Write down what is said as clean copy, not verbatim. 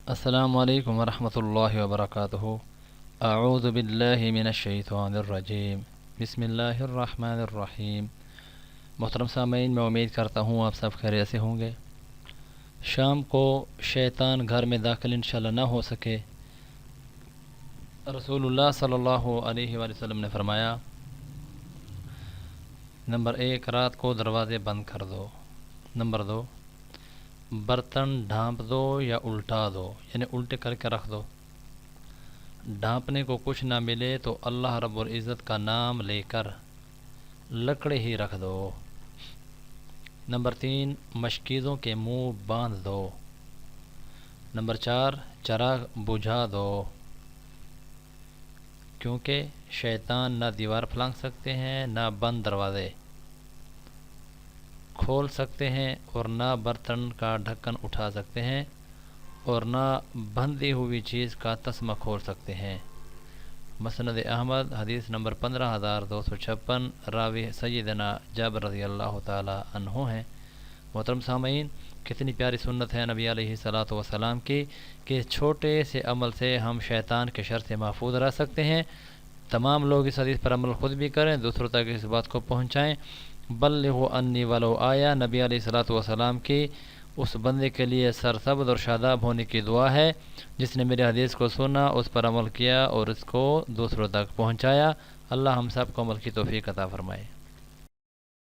السلام علیکم ورحمۃ اللہ وبرکاتہ۔ اعوذ باللہ من الشیطان الرجیم، بسم اللہ الرحمن الرحیم۔ محترم سامعین، میں امید کرتا ہوں آپ سب خیریت سے ہوں گے۔ شام کو شیطان گھر میں داخل انشاءاللہ نہ ہو سکے، رسول اللہ صلی اللہ علیہ وآلہ وسلم نے فرمایا، نمبر 1، رات کو دروازے بند کر دو۔ نمبر 2، برتن ڈھانپ دو یا الٹا دو، یعنی الٹے کر کے رکھ دو۔ ڈھانپنے کو کچھ نہ ملے تو اللہ رب العزت کا نام لے کر لکڑے ہی رکھ دو۔ نمبر 3، مشکیزوں کے منہ باندھ دو۔ نمبر 4، چراغ بجھا دو، کیونکہ شیطان نہ دیوار پھلانگ سکتے ہیں، نہ بند دروازے کھول سکتے ہیں، اور نہ برتن کا ڈھکن اٹھا سکتے ہیں، اور نہ بندھی ہوئی چیز کا تسمہ کھول سکتے ہیں۔ مسند احمد حدیث نمبر 15256، راوی سیدنا جابر رضی اللہ تعالی عنہ ہیں۔ محترم سامعین، کتنی پیاری سنت ہے نبی علیہ الصلوۃ والسلام کی کہ چھوٹے سے عمل سے ہم شیطان کے شر سے محفوظ رہ سکتے ہیں۔ تمام لوگ اس حدیث پر عمل خود بھی کریں، دوسروں تک اس بات کو پہنچائیں۔ بلغوا انی ولو آیا، نبی علیہ الصلوۃ والسلام کی اس بندے کے لیے سرسبز اور شاداب ہونے کی دعا ہے جس نے میرے حدیث کو سنا، اس پر عمل کیا اور اس کو دوسروں تک پہنچایا۔ اللہ ہم سب کو عمل کی توفیق عطا فرمائے۔